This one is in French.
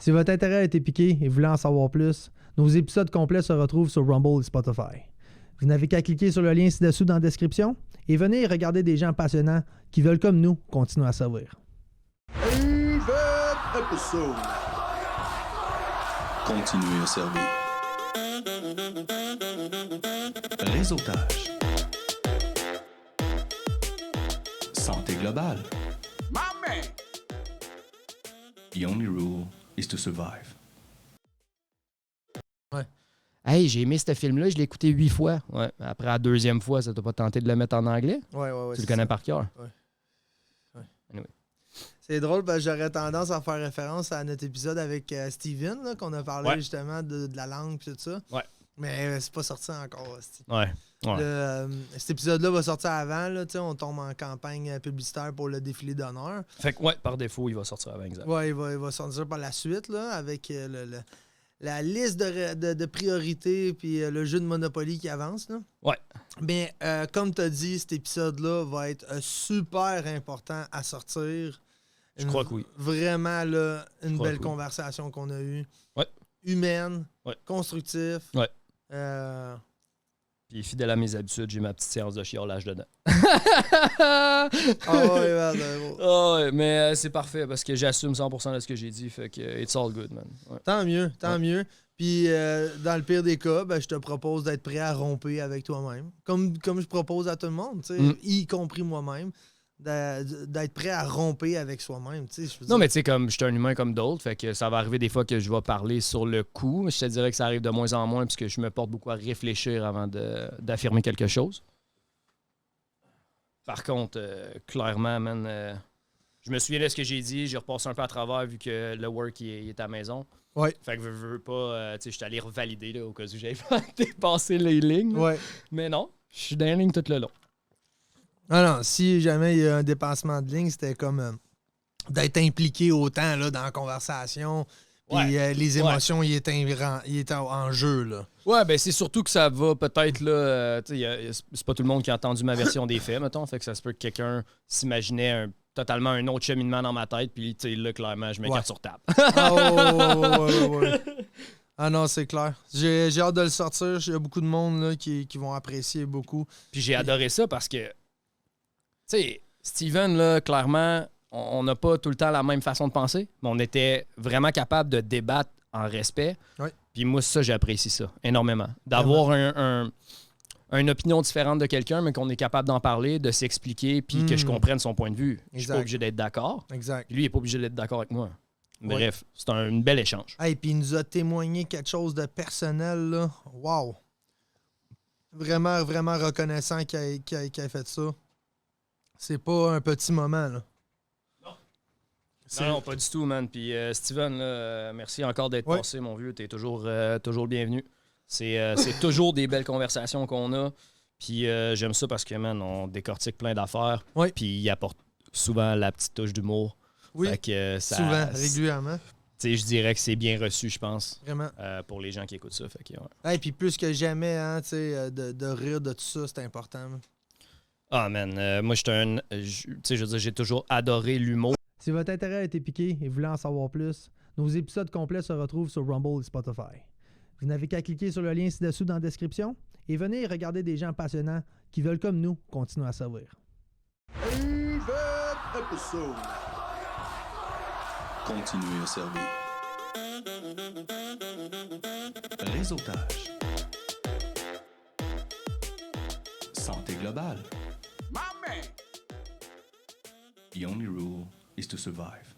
Si votre intérêt a été piqué et vous voulez en savoir plus, nos épisodes complets se retrouvent sur Rumble et Spotify. Vous n'avez qu'à cliquer sur le lien ci-dessous dans la description et venez regarder des gens passionnants qui veulent, comme nous, continuer à servir. Episode. Continuez à servir. Réseautage. Santé globale. The only rule is to survive. Ouais. Hey, j'ai aimé ce film-là, je l'ai écouté 8 fois. Ouais. Après la deuxième fois, ça t'a pas tenté de le mettre en anglais? Ouais. Tu le connais par cœur? Ouais. Anyway. C'est drôle parce que j'aurais tendance à faire référence à notre épisode avec Steven, là, qu'on a parlé justement de la langue et tout ça. Ouais. Mais c'est pas sorti encore. Ouais. Cet épisode-là va sortir avant. Là, on tombe en campagne publicitaire pour le défilé d'honneur. Fait que, par défaut, il va sortir avant, exact. Ouais, il va sortir par la suite là, avec la liste de priorités puis le jeu de Monopoly qui avance. Là. Ouais. Mais comme tu as dit, cet épisode-là va être super important à sortir. Je crois que oui. Vraiment, là, une belle conversation qu'on a eue. Ouais. Humaine, ouais. Constructif. Ouais. Puis fidèle à mes habitudes, j'ai ma petite séance de chiolage dedans. Ouais, mais c'est parfait parce que j'assume 100% de ce que j'ai dit. Fait que it's all good, man. Ouais. Tant mieux. Puis dans le pire des cas, je te propose d'être prêt à romper avec toi-même. Comme je propose à tout le monde, y compris moi-même. D'être prêt à romper avec soi-même. Mais tu sais, comme je suis un humain comme d'autres, fait que ça va arriver des fois que je vais parler sur le coup. Je te dirais que ça arrive de moins en moins puisque je me porte beaucoup à réfléchir avant d'affirmer quelque chose. Par contre, clairement, man, je me souviens de ce que j'ai dit, j'ai repassé un peu à travers vu que le work il est à la maison. Ouais. Fait que je veux pas, tu sais, je suis allé revalider là, au cas où j'avais dépassé les lignes. Ouais. Mais non, je suis dans la ligne tout le long. Non, si jamais il y a un dépassement de ligne, c'était comme d'être impliqué autant là, dans la conversation. Puis les émotions, il est en jeu. Là. Ouais, ben c'est surtout que ça va peut-être là. C'est pas tout le monde qui a entendu ma version des faits, mettons. Fait que ça se peut que quelqu'un s'imaginait totalement un autre cheminement dans ma tête. Puis là, clairement, je m'écarte sur table. Ouais. Ah non, c'est clair. J'ai hâte de le sortir. Il y a beaucoup de monde là, qui vont apprécier beaucoup. Puis j'ai adoré ça parce que. Tu sais, Steven, là, clairement, on n'a pas tout le temps la même façon de penser, mais on était vraiment capable de débattre en respect. Oui. Puis moi, ça, j'apprécie ça énormément. D'avoir une opinion différente de quelqu'un, mais qu'on est capable d'en parler, de s'expliquer, puis que je comprenne son point de vue. Je suis pas obligé d'être d'accord. Exact. Puis lui, il n'est pas obligé d'être d'accord avec moi. Bref, c'est un bel échange. Et puis il nous a témoigné quelque chose de personnel, là. Wow! Vraiment, vraiment reconnaissant qu'il ait fait ça. C'est pas un petit moment, là. Non, pas du tout, man. Puis Steven, là, merci encore d'être passé, mon vieux. T'es toujours le bienvenu. C'est toujours des belles conversations qu'on a. Puis j'aime ça parce que, man, on décortique plein d'affaires. Oui. Puis il apporte souvent la petite touche d'humour. Oui, fait que ça, souvent, régulièrement. Je dirais que c'est bien reçu, je pense. Vraiment. Pour les gens qui écoutent ça. Fait que, Et puis plus que jamais, hein, de rire de tout ça, c'est important. Man. Ah, man, moi, je veux dire, j'ai toujours adoré l'humour. Si votre intérêt a été piqué et vous voulez en savoir plus, nos épisodes complets se retrouvent sur Rumble et Spotify. Vous n'avez qu'à cliquer sur le lien ci-dessous dans la description et venez regarder des gens passionnants qui veulent, comme nous, continuer à servir. Episode. Continuez à servir. Réseautage. Santé globale. The only rule is to survive.